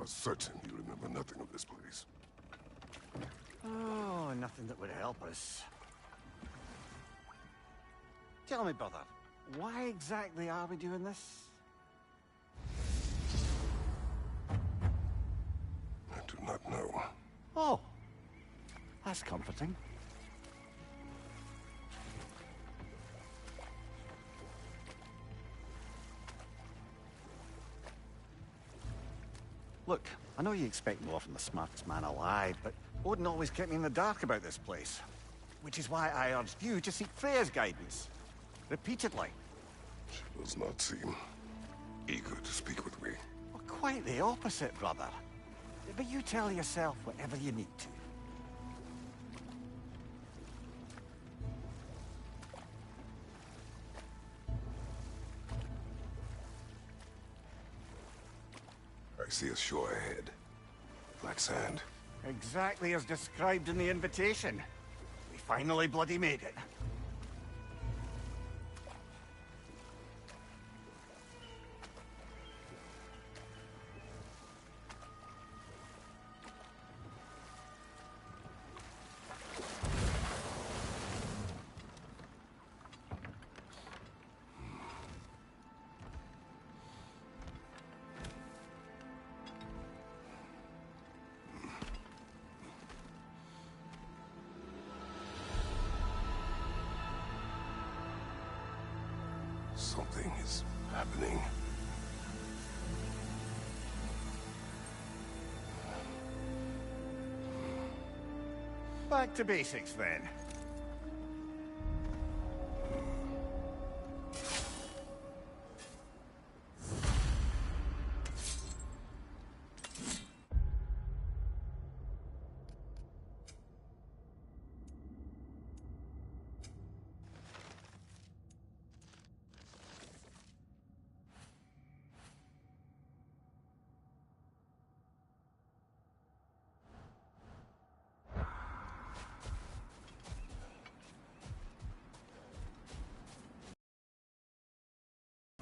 are certain you remember nothing of this place. Oh, nothing that would help us. Tell me, brother, why exactly are we doing this? I do not know. Oh, that's comforting. Look, I know you expect more from the smartest man alive, but Odin always kept me in the dark about this place. Which is why I urged you to seek Freya's guidance. Repeatedly. She does not seem eager to speak with me. Well, quite the opposite, brother. But you tell yourself whatever you need to. I see a shore ahead. Black sand. Exactly as described in the invitation. We finally bloody made it. Something is happening. Back to basics, then.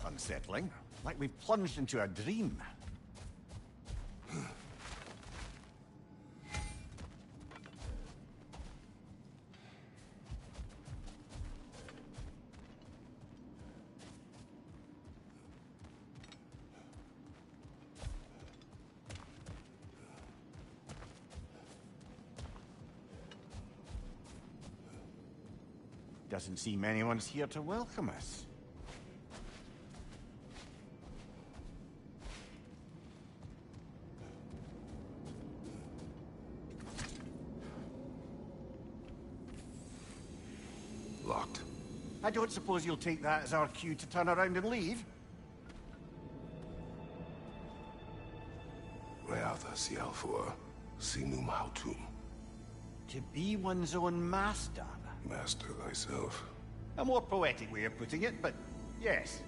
Unsettling. Like we've plunged into a dream. Doesn't seem anyone's here to welcome us. Locked. I don't suppose you'll take that as our cue to turn around and leave? Reatha Sialfur, Sinum Hautum. To be one's own master. Master thyself. A more poetic way of putting it, but yes.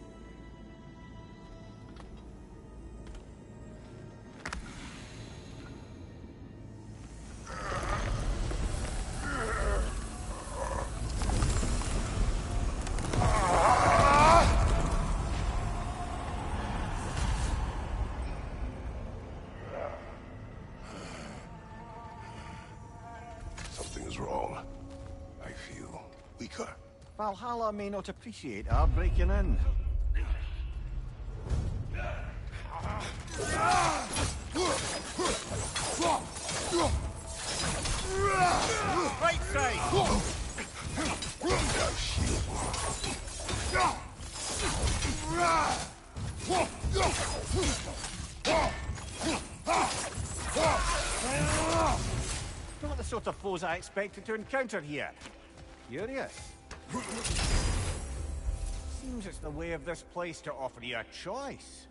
Something is wrong. I feel weaker. Valhalla may not appreciate our breaking in. Right side! Not the sort of foes I expected to encounter here. Curious. Seems it's the way of this place to offer you a choice.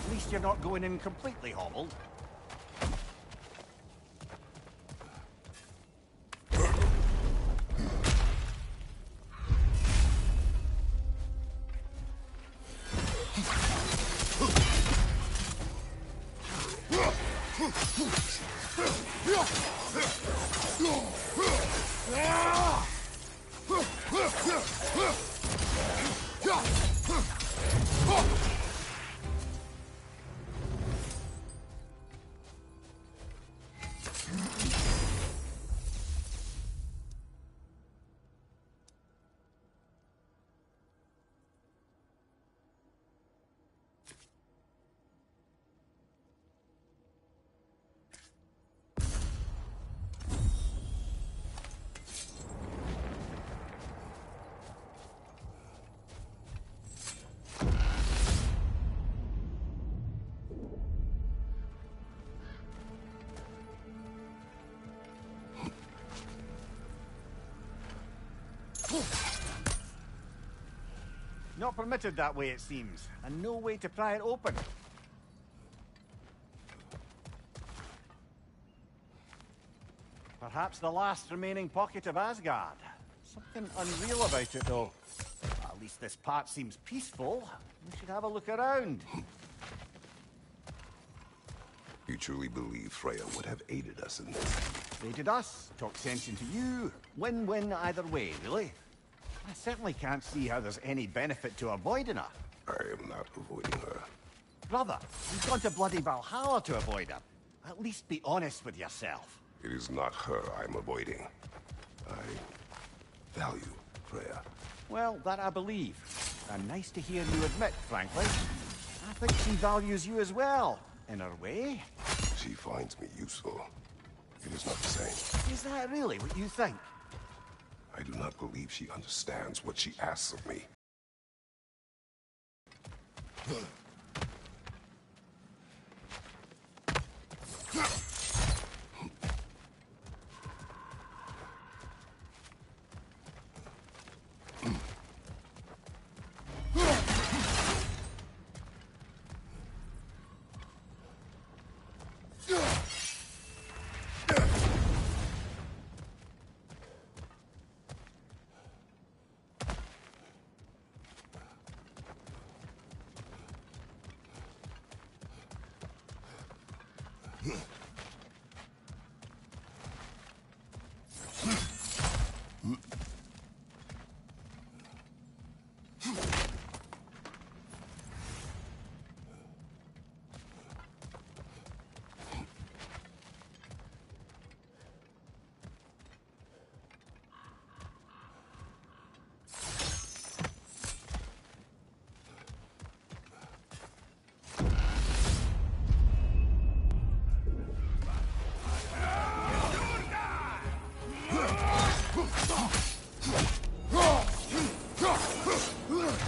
At least you're not going in completely hobbled. Not permitted that way, it seems, and no way to pry it open. Perhaps the last remaining pocket of Asgard. Something unreal about it, though. At least this part seems peaceful. We should have a look around. You truly believe Freya would have aided us in this? Aided us, talked sense into you. Win-win either way, really. I certainly can't see how there's any benefit to avoiding her. I am not avoiding her. Brother, you've gone to bloody Valhalla to avoid her. At least be honest with yourself. It is not her I'm avoiding. I value Freya. Well, that I believe. And nice to hear you admit, frankly. I think she values you as well, in her way. She finds me useful. It is not the same. Is that really what you think? I do not believe she understands what she asks of me.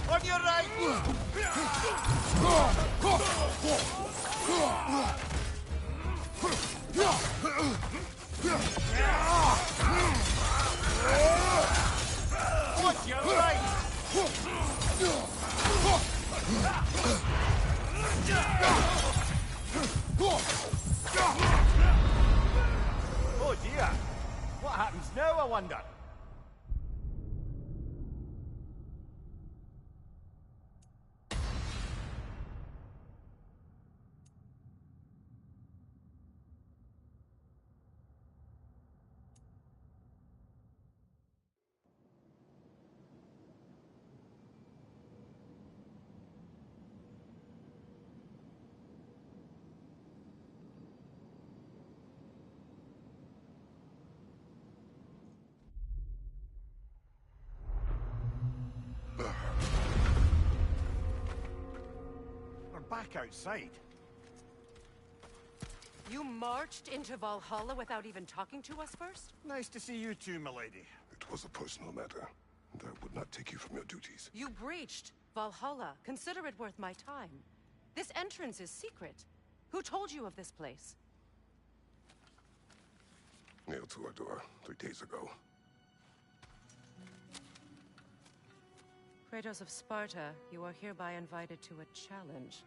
On your right! On your right! Oh dear! What happens now, I wonder? We're back outside. You marched into Valhalla without even talking to us first? Nice to see you too, milady. It was a personal matter, and I would not take you from your duties. You breached Valhalla. Consider it worth my time. This entrance is secret. Who told you of this place? Nailed to our door 3 days ago. Kratos of Sparta, you are hereby invited to a challenge.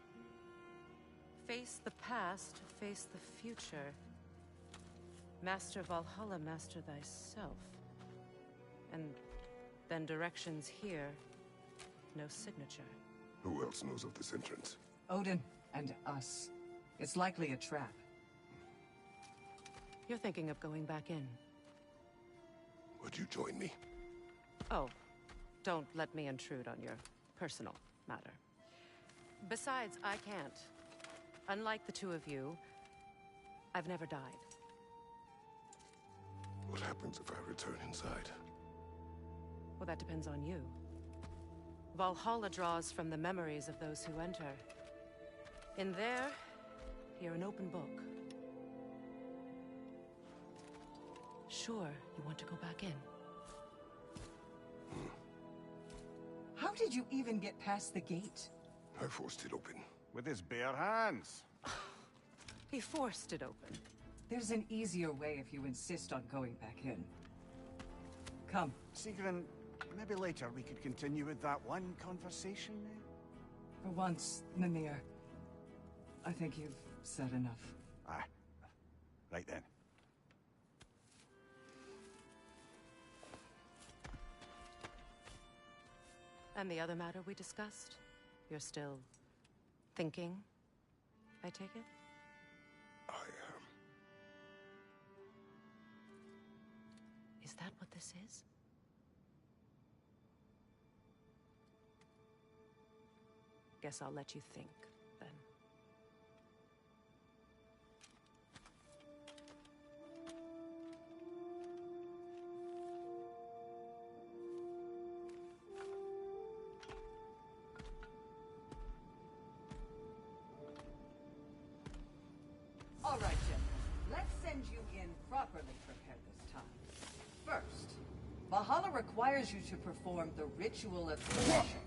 Face the past, face the future. Master Valhalla, master thyself. And then directions here, no signature. Who else knows of this entrance? Odin and us. It's likely a trap. You're thinking of going back in. Would you join me? Oh, don't let me intrude on your personal matter. Besides, I can't. Unlike the two of you, I've never died. What happens if I return inside? Well, that depends on you. Valhalla draws from the memories of those who enter. In there, you're an open book. Sure, you want to go back in. How did you even get past the gate? I forced it open. With his bare hands. He forced it open. There's an easier way if you insist on going back in. Come. Sigrun, maybe later we could continue with that one conversation. For once, Mimir. I think you've said enough. Ah, right then. And the other matter we discussed? You're still thinking, I take it? I am. Is that what this is? Guess I'll let you think, then. All right, gentlemen. Let's send you in properly prepared this time. First, Valhalla requires you to perform the ritual of creation.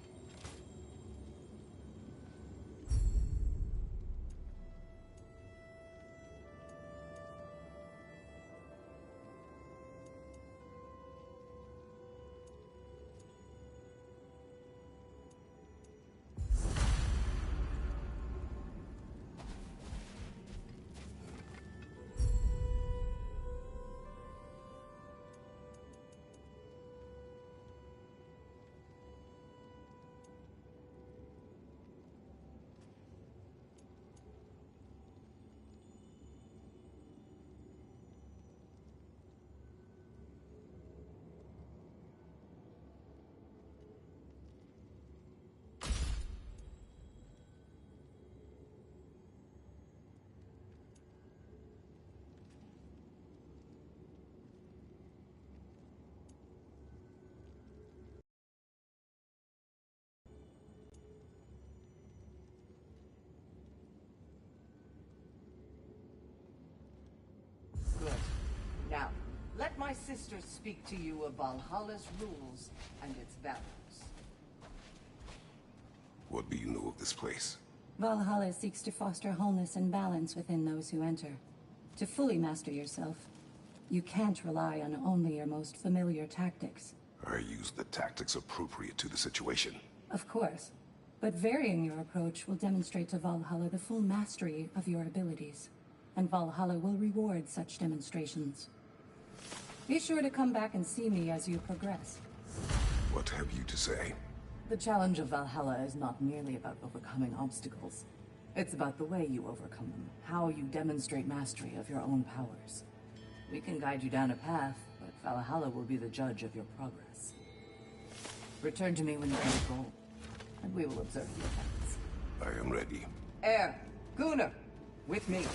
Good. Now, let my sisters speak to you of Valhalla's rules and its values. What do you know of this place? Valhalla seeks to foster wholeness and balance within those who enter. To fully master yourself, you can't rely on only your most familiar tactics. I use the tactics appropriate to the situation. Of course, but varying your approach will demonstrate to Valhalla the full mastery of your abilities, and Valhalla will reward such demonstrations. Be sure to come back and see me as you progress. What have you to say? The challenge of Valhalla is not merely about overcoming obstacles. It's about the way you overcome them, how you demonstrate mastery of your own powers. We can guide you down a path, but Valhalla will be the judge of your progress. Return to me when you can goal, and we will observe the effects. I am ready. Air, Gunnar, with me.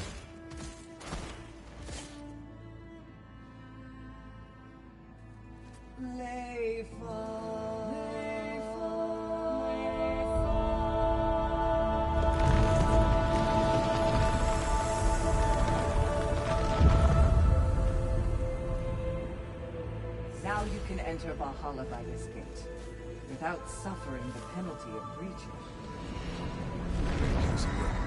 Now you can enter Valhalla by this gate, without suffering the penalty of breaching. Use a weapon.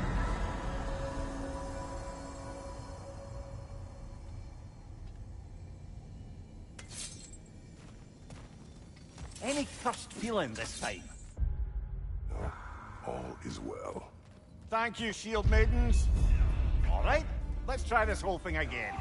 Any cursed feeling this time? No, all is well. Thank you, shield maidens. All right, let's try this whole thing again.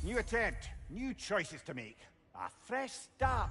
New attempt, new choices to make. A fresh start.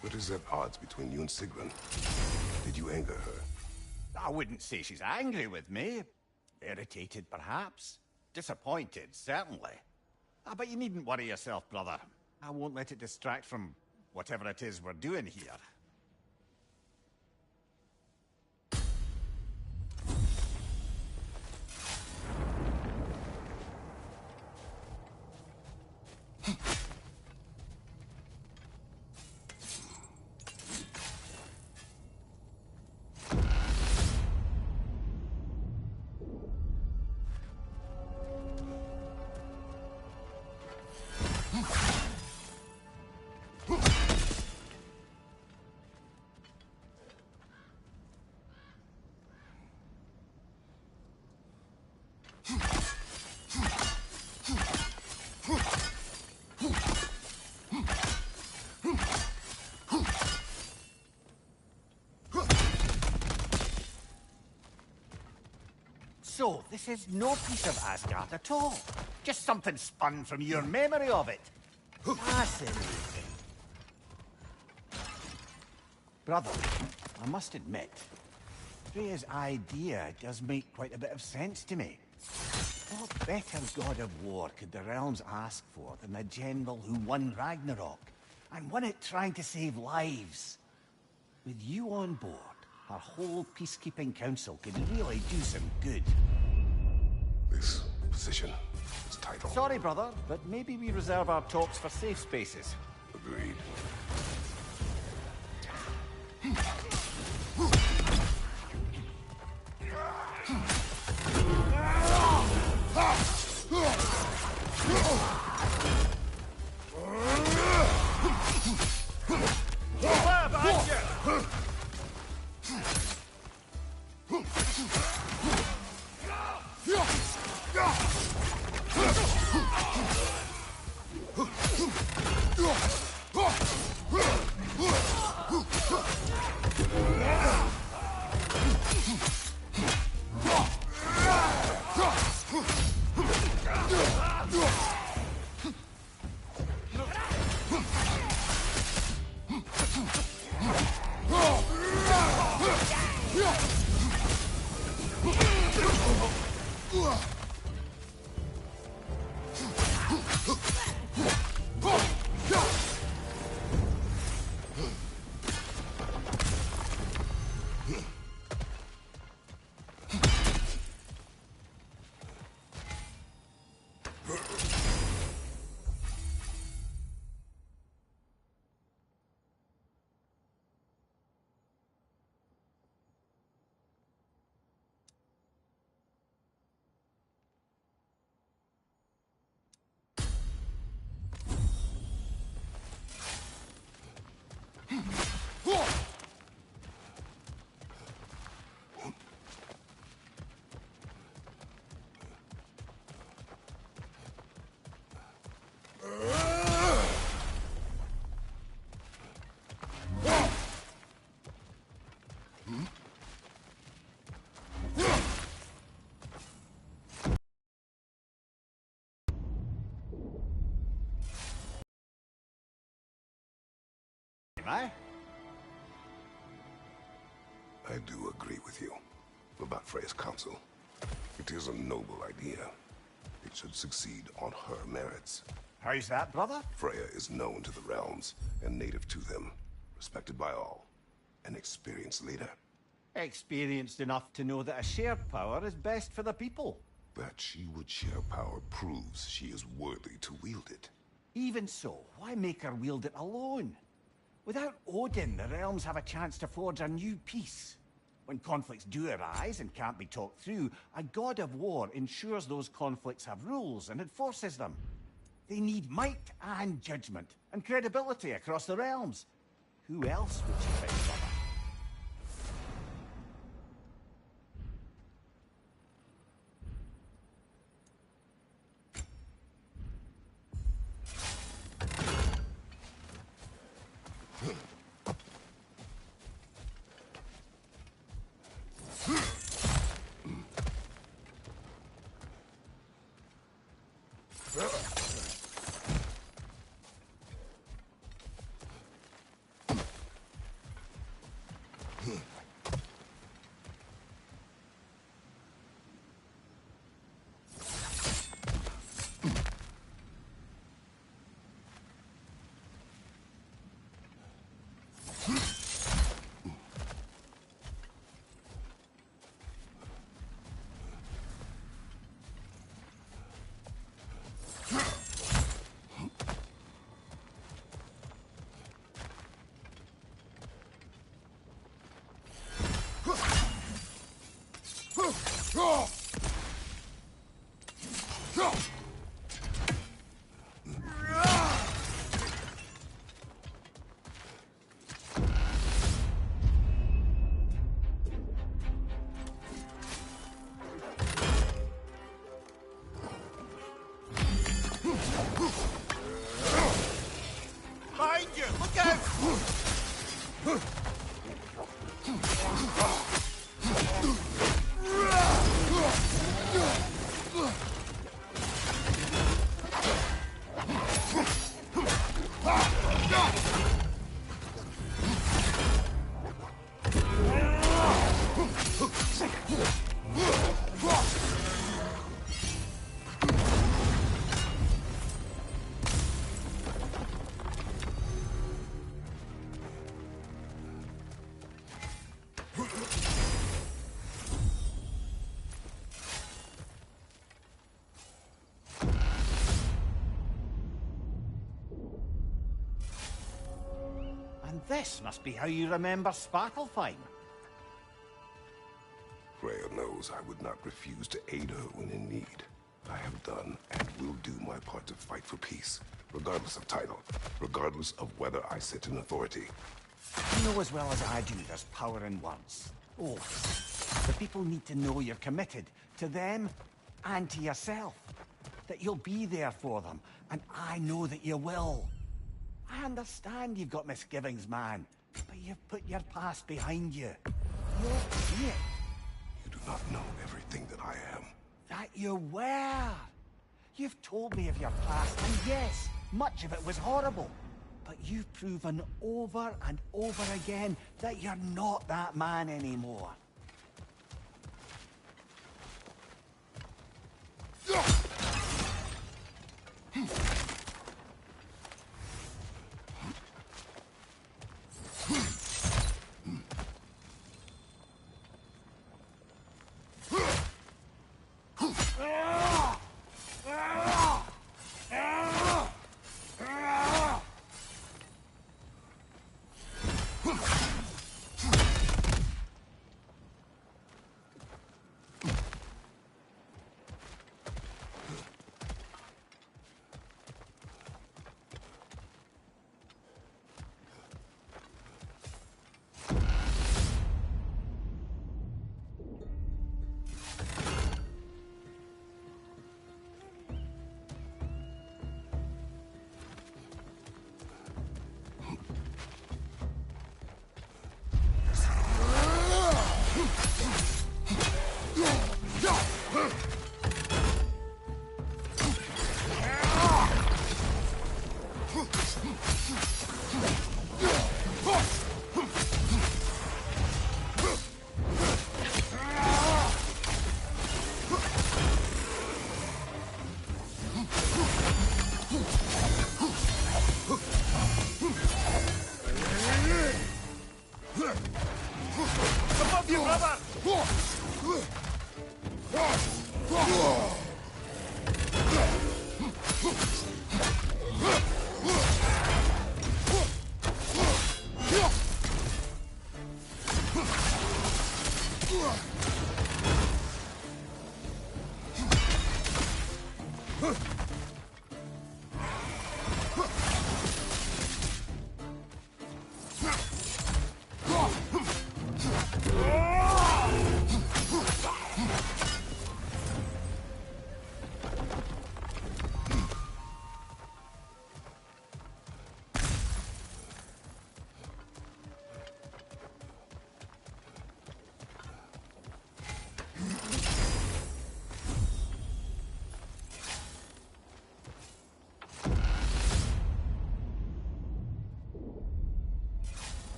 What is at odds between you and Sigrun? Did you anger her? I wouldn't say she's angry with me. Irritated, perhaps. Disappointed, certainly. But you needn't worry yourself, brother. I won't let it distract from whatever it is we're doing here. So, this is no piece of Asgard at all. Just something spun from your memory of it. Fascinating. Brother, I must admit, Freya's idea does make quite a bit of sense to me. What better god of war could the realms ask for than the general who won Ragnarok, and won it trying to save lives? With you on board, our whole peacekeeping council could really do some good. This position, this title. Sorry, brother, but maybe we reserve our talks for safe spaces. Agreed. eh? I do agree with you about Freya's council. It is a noble idea. It should succeed on her merits. How's that, brother? Freya is known to the realms and native to them, respected by all, an experienced leader. Experienced enough to know that a shared power is best for the people. That she would share power proves she is worthy to wield it. Even so, why make her wield it alone? Without Odin, the realms have a chance to forge a new peace. When conflicts do arise and can't be talked through, a god of war ensures those conflicts have rules and enforces them. They need might and judgment and credibility across the realms. Who else would you pick, brother? Behind you! Look out! And this must be how you remember Svartalfheim. Freya knows I would not refuse to aid her when in need. I have done and will do my part to fight for peace, regardless of title, regardless of whether I sit in authority. You know as well as I do there's power in words. Oaths. The people need to know you're committed to them and to yourself. That you'll be there for them, and I know that you will. I understand you've got misgivings, man, but you've put your past behind you. You'll see it. You do not know everything that I am. That you were. You've told me of your past, and yes, much of it was horrible. But you've proven over and over again that you're not that man anymore.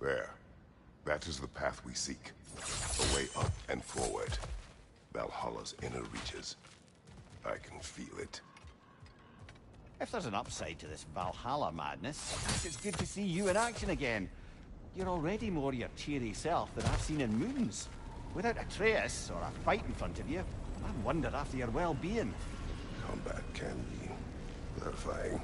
There. That is the path we seek. A way up and forward. Valhalla's inner reaches. I can feel it. If there's an upside to this Valhalla madness, it's good to see you in action again. You're already more your cheery self than I've seen in moons. Without Atreus or a fight in front of you, I wonder after your well-being. Combat can be clarifying.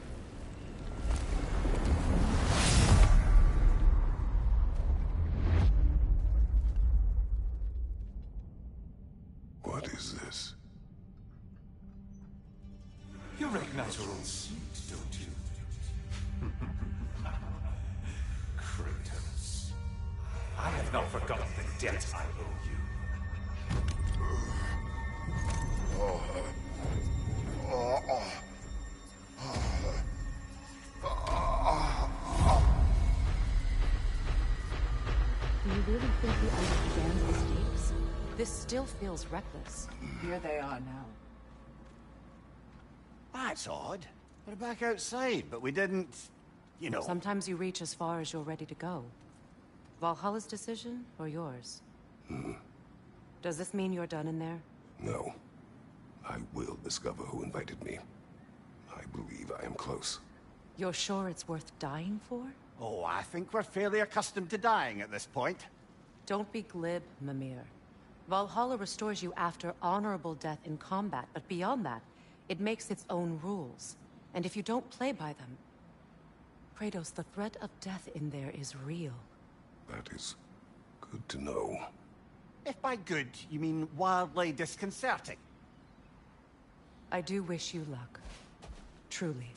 What is this? You recognize your own suit, don't you? Kratos. I have not forgotten the debt I owe you. Do you really think he understands the stakes? This still feels reckless. Here they are now. That's odd. We're back outside, but we didn't... You know... Sometimes you reach as far as you're ready to go. Valhalla's decision, or yours? Does this mean you're done in there? No. I will discover who invited me. I believe I am close. You're sure it's worth dying for? Oh, I think we're fairly accustomed to dying at this point. Don't be glib, Mimir. Valhalla restores you after honorable death in combat, but beyond that, it makes its own rules. And if you don't play by them... Kratos, the threat of death in there is real. That is good to know. If by good, you mean wildly disconcerting. I do wish you luck. Truly.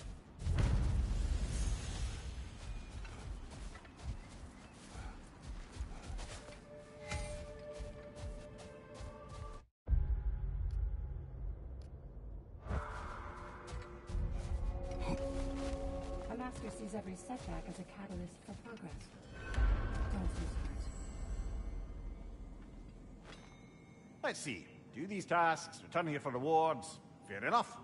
A master sees every setback as a catalyst for progress. Don't lose heart. Let's see. Do these tasks, return here for rewards. Fair enough.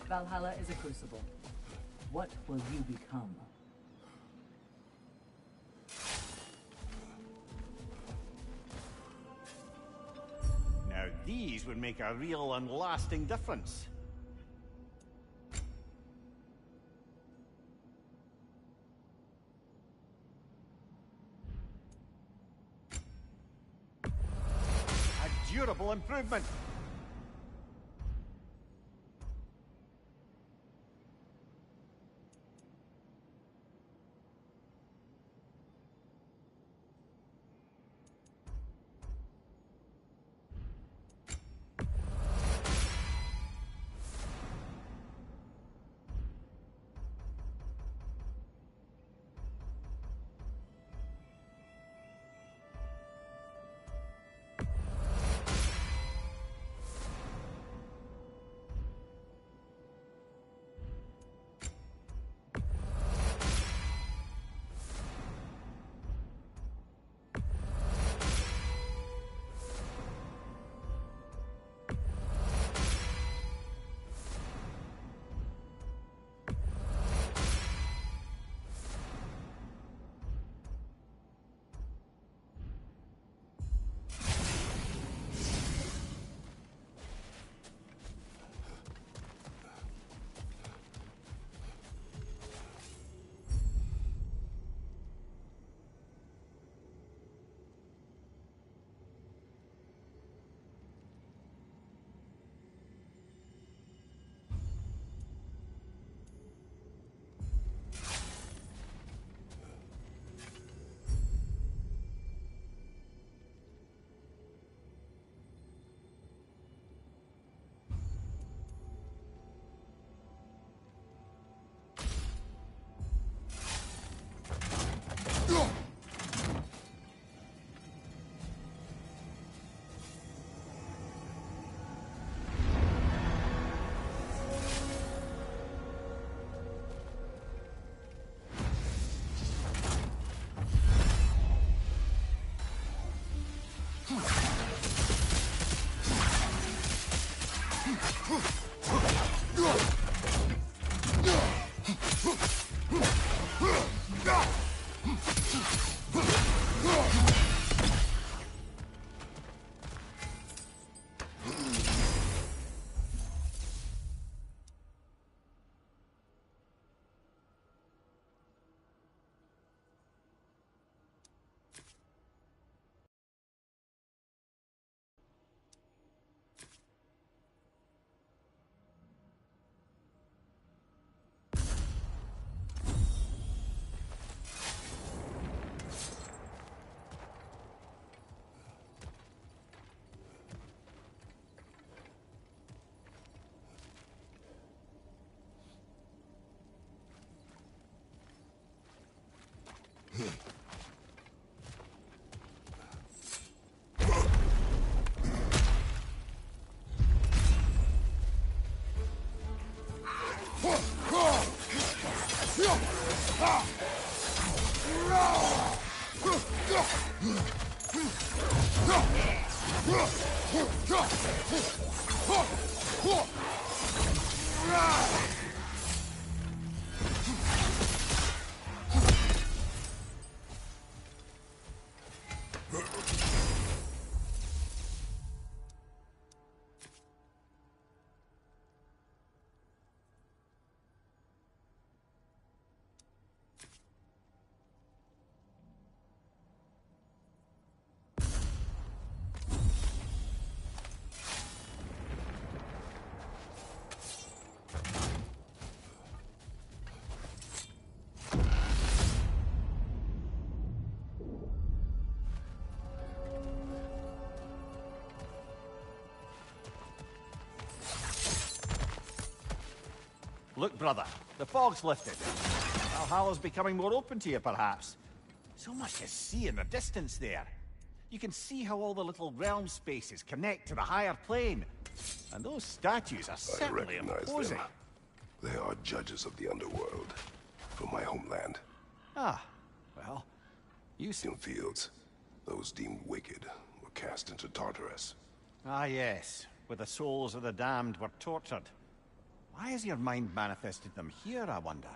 Valhalla is a crucible. What will you become? Now these would make a real and lasting difference. A durable improvement. Look, brother, the fog's lifted. Valhalla's becoming more open to you, perhaps. So much to see in the distance there. You can see how all the little realm spaces connect to the higher plane. And those statues are certainly imposing. Them. They are judges of the underworld from my homeland. Ah, well, you see. Fields, those deemed wicked were cast into Tartarus. Ah, yes, where the souls of the damned were tortured. Why has your mind manifested them here, I wonder?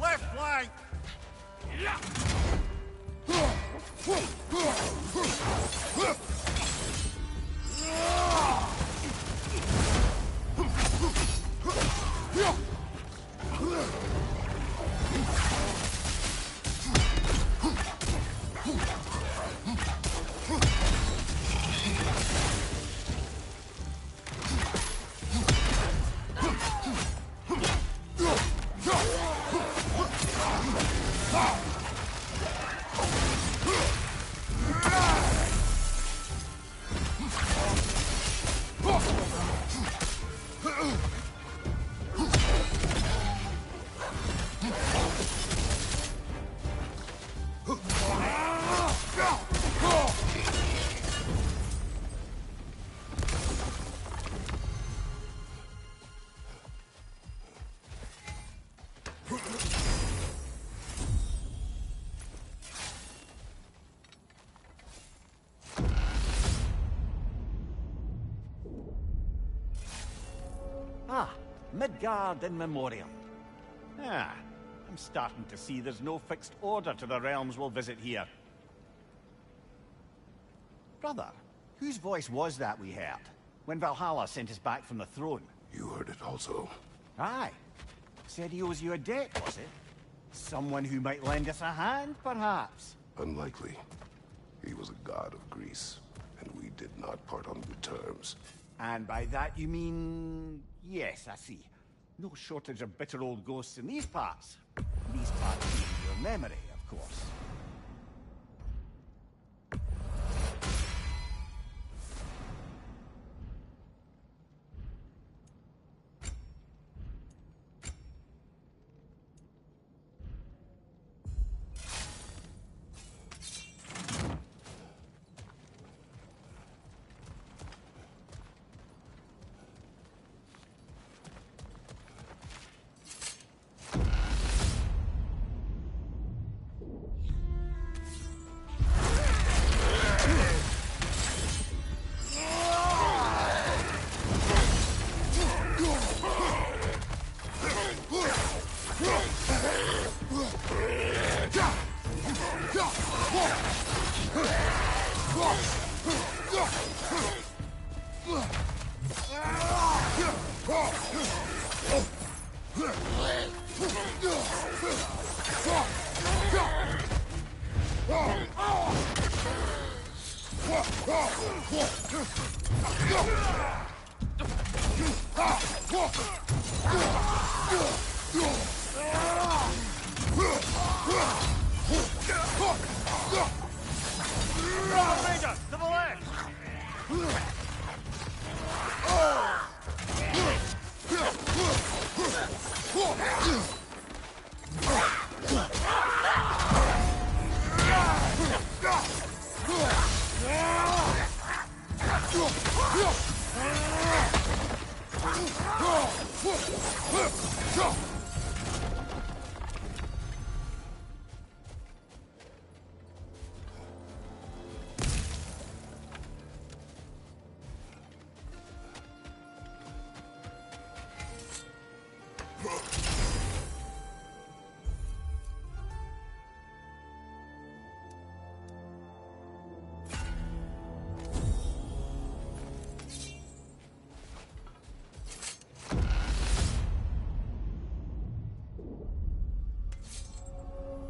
Left flank! Ah, Midgard in memoriam. Ah, I'm starting to see there's no fixed order to the realms we'll visit here. Brother, whose voice was that we heard when Valhalla sent us back from the throne? You heard it also. Aye. Said he owes you a debt, was it? Someone who might lend us a hand, perhaps? Unlikely. He was a god of Greece, and we did not part on good terms. And by that you mean... Yes, I see. No shortage of bitter old ghosts in these parts. These parts being your memory, of course.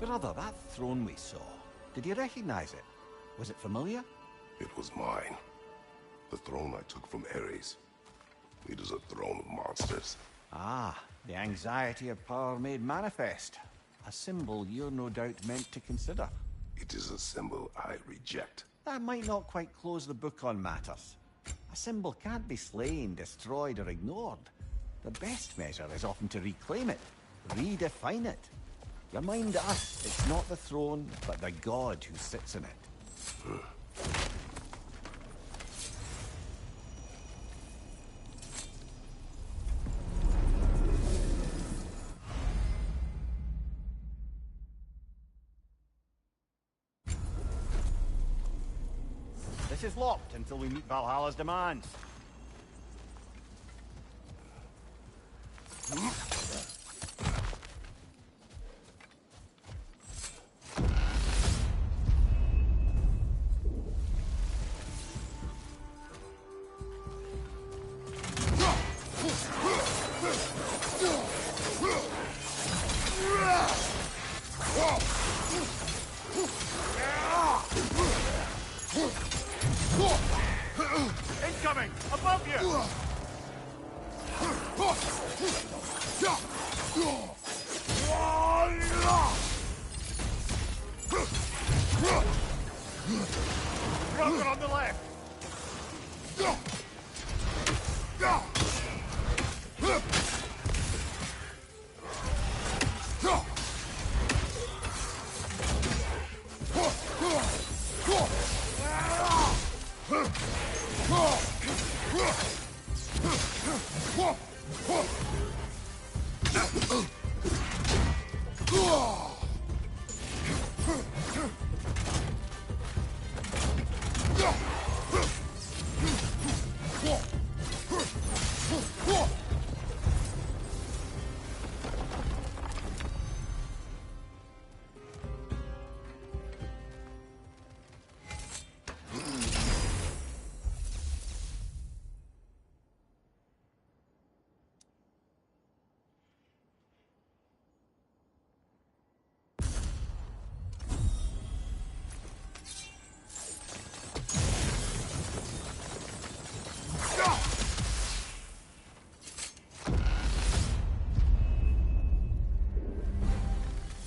Brother, that throne we saw, did you recognize it? Was it familiar? It was mine. The throne I took from Ares. It is a throne of monsters. Ah, the anxiety of power made manifest. A symbol you're no doubt meant to consider. It is a symbol I reject. That might not quite close the book on matters. A symbol can't be slain, destroyed, or ignored. The best measure is often to reclaim it, redefine it. Remind us it's not the throne, but the god who sits in it. This is locked until we meet Valhalla's demands. Incoming! Above you! Rocket on the left!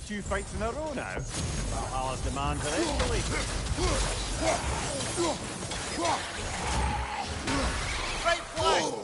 Two fights in a row now. Valhalla's demands are escalating. Right flank!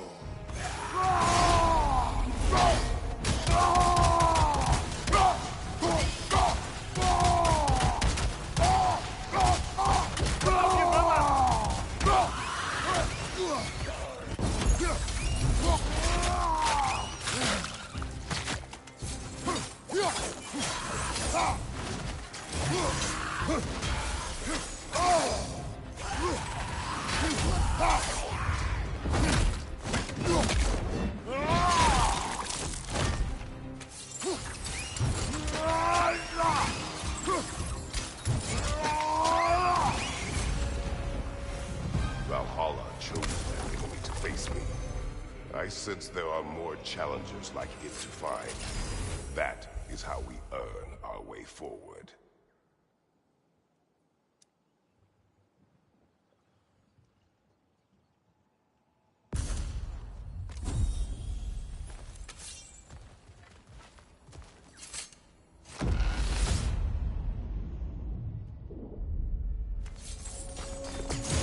Valhalla chose their enemy to face me. I sense there are more challengers like it to find. That is how we earn our way forward.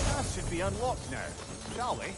That should be unlocked now, shall we?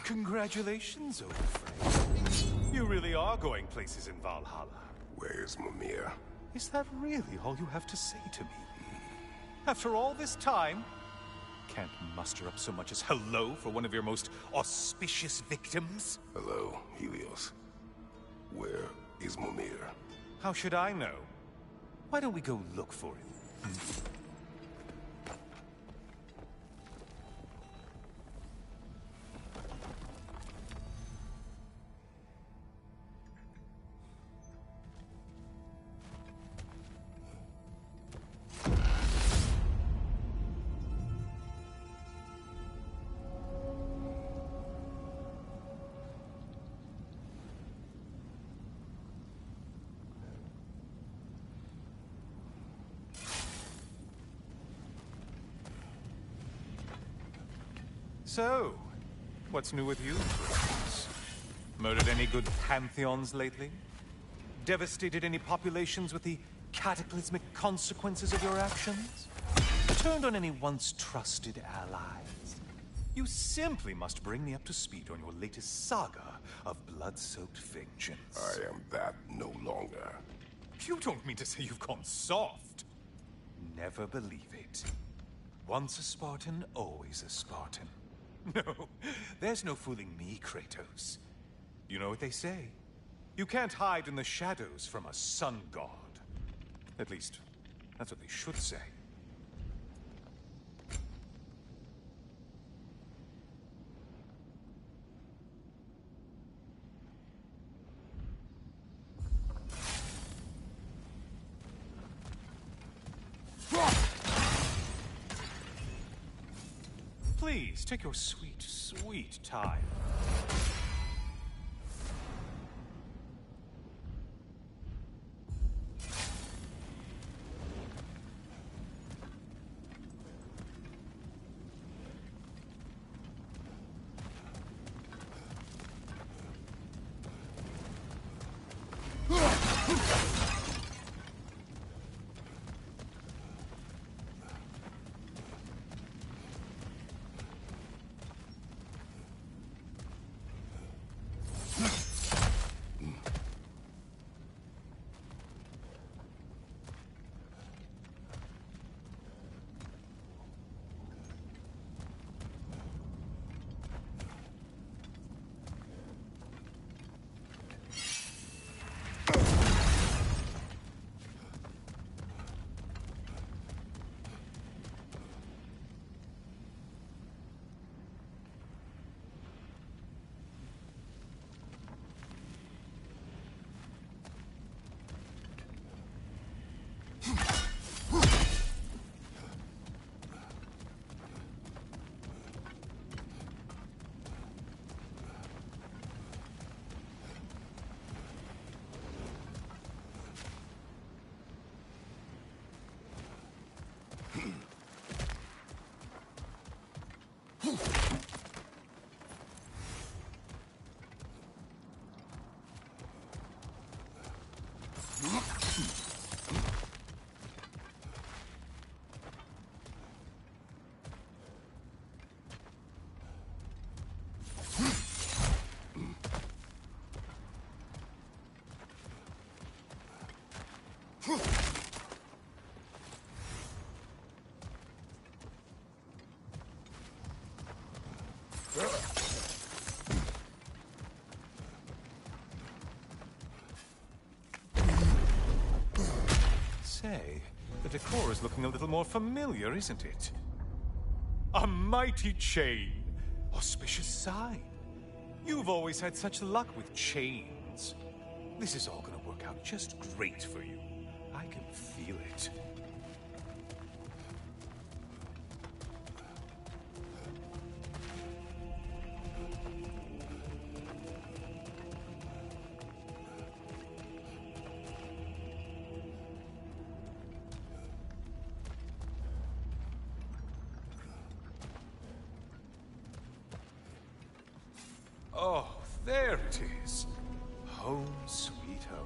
Congratulations, old friend. You really are going places in Valhalla. Where's Mimir? Is that really all you have to say to me? After all this time, can't muster up so much as hello for one of your most auspicious victims? Hello, Helios. Where is Mimir? How should I know? Why don't we go look for him? So, what's new with you? Murdered any good pantheons lately? Devastated any populations with the cataclysmic consequences of your actions? Turned on any once trusted allies? You simply must bring me up to speed on your latest saga of blood-soaked vengeance. I am that no longer. You don't mean to say you've gone soft? Never believe it. Once a Spartan, always a Spartan. No, there's no fooling me, Kratos. You know what they say? You can't hide in the shadows from a sun god. At least, that's what they should say. Please, take your sweet, sweet time. Say, the decor is looking a little more familiar, isn't it? A mighty chain. Auspicious sign. You've always had such luck with chains. This is all gonna work out just great for you. I can feel it. Oh, there it is. Home sweet home.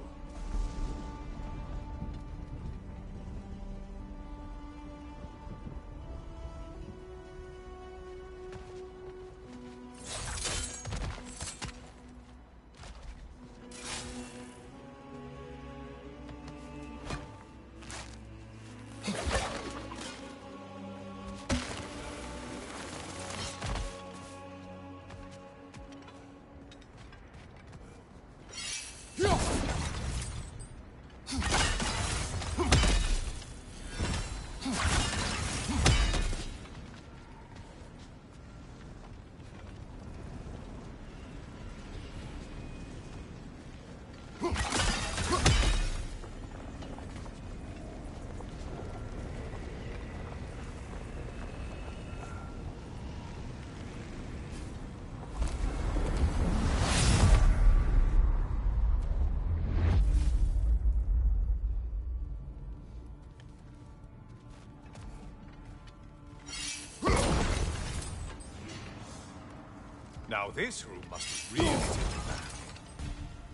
Now this room must have really taken back.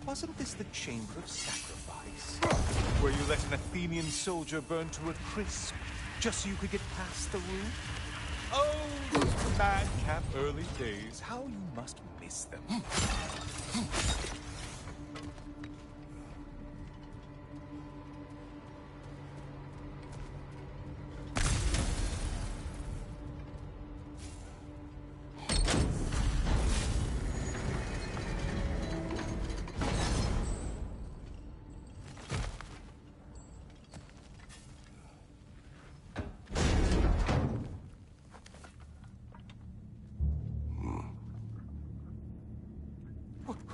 Wasn't this the Chamber of Sacrifice? Where you let an Athenian soldier burn to a crisp, just so you could get past the room? Oh, those madcap early days. How you must miss them.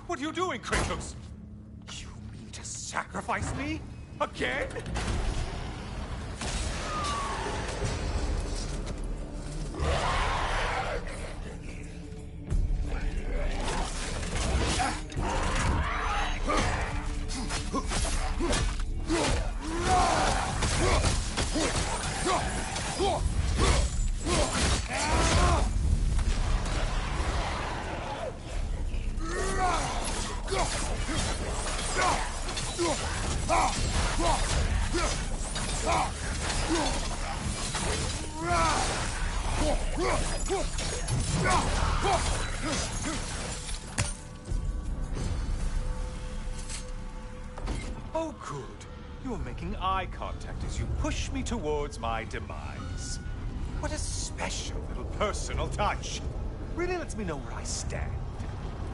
What are you doing, Kratos? You mean to sacrifice me? Again? Oh, good. You're making eye contact as you push me towards my demise. What a special little personal touch. Really lets me know where I stand.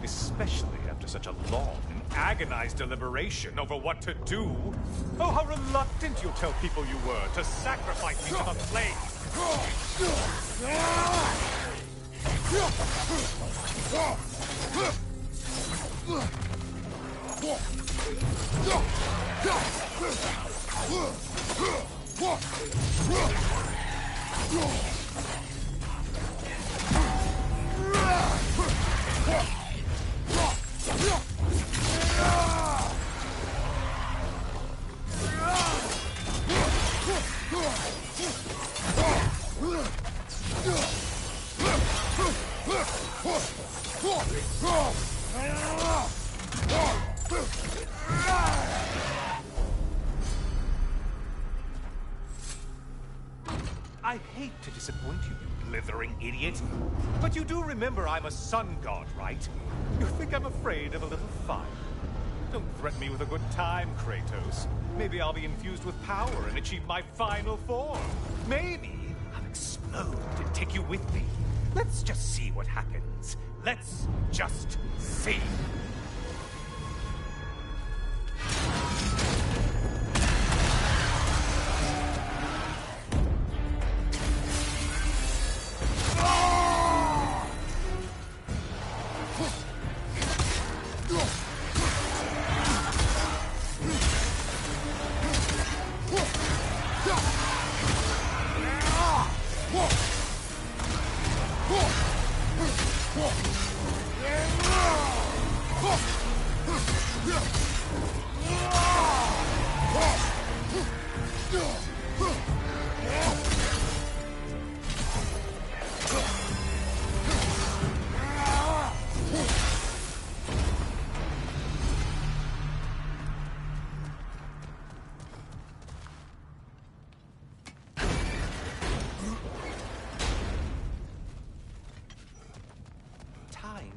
Especially after such a long and agonized deliberation over what to do. Oh, how reluctant you tell people you were to sacrifice me to the flames. I hate to disappoint you, you blithering idiot. But you do remember I'm a sun god, right? You think I'm afraid of a little fire? Don't threaten me with a good time, Kratos. Maybe I'll be infused with power and achieve my final form. Maybe I'll explode and take you with me. Let's just see what happens. Let's just see.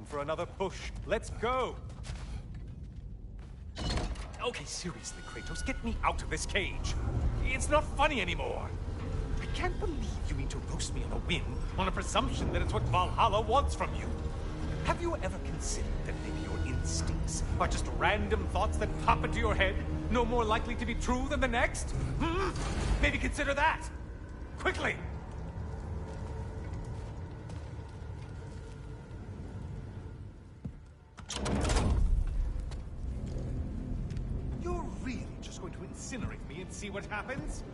for another push. Let's go! Okay, seriously, Kratos, get me out of this cage. It's not funny anymore. I can't believe you mean to roast me on a whim, on a presumption that it's what Valhalla wants from you. Have you ever considered that maybe your instincts are just random thoughts that pop into your head, no more likely to be true than the next? Hmm? Maybe consider that! Quickly! You're really just going to incinerate me and see what happens?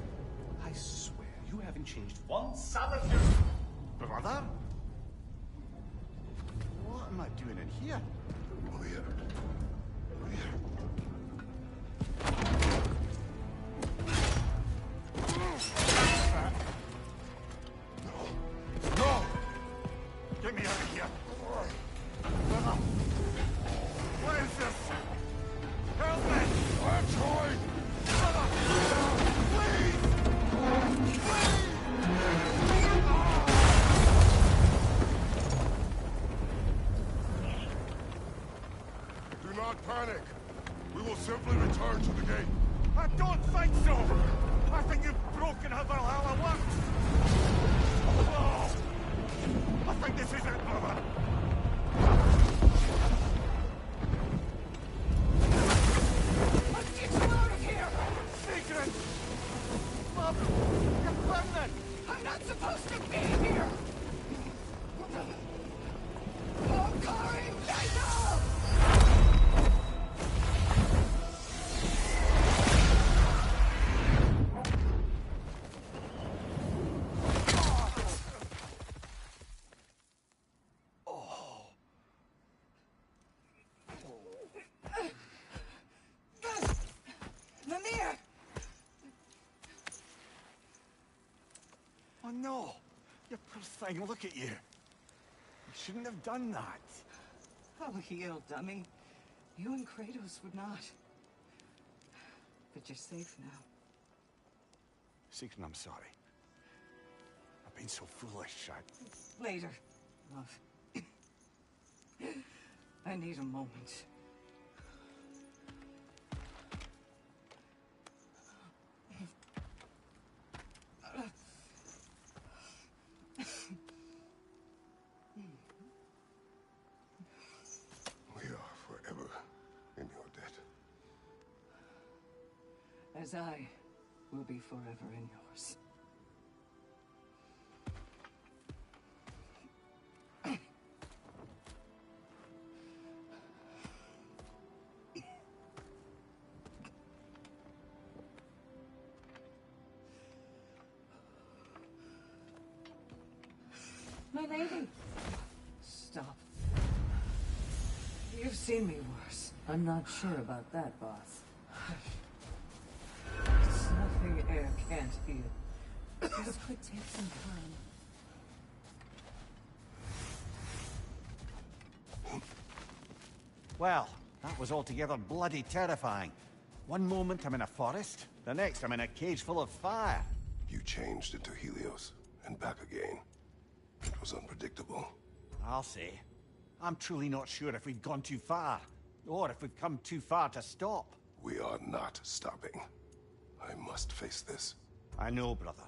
I swear, you haven't changed one solitary... Brother? What am I doing in here? Leah. No! Get me out of here! Brother! What is this? Help me! I'm trying! Brother! Please! Do not panic. We will simply return to the gate. I don't think so! I think you've broken how Valhalla works! Oh. I think this is it, brother! Let's get you out of here! Secret! Mom, you're pregnant! I'm not supposed to be here! Oh, Corey! No! Mimir! Oh no! You poor thing, look at you. You shouldn't have done that. Oh, heal, dummy. You and Kratos would not. But you're safe now. Secret, I'm sorry. I've been so foolish. Later, love. I need a moment. We are forever in your debt. As I will be forever in yours. My lady! Stop. You've seen me worse. I'm not sure about that, boss. It's nothing air can't heal. This could take some time. Well, that was altogether bloody terrifying. One moment I'm in a forest, the next I'm in a cage full of fire. You changed into Helios and back again. It was unpredictable. I'll say. I'm truly not sure if we've gone too far, or if we've come too far to stop. We are not stopping. I must face this. I know, brother.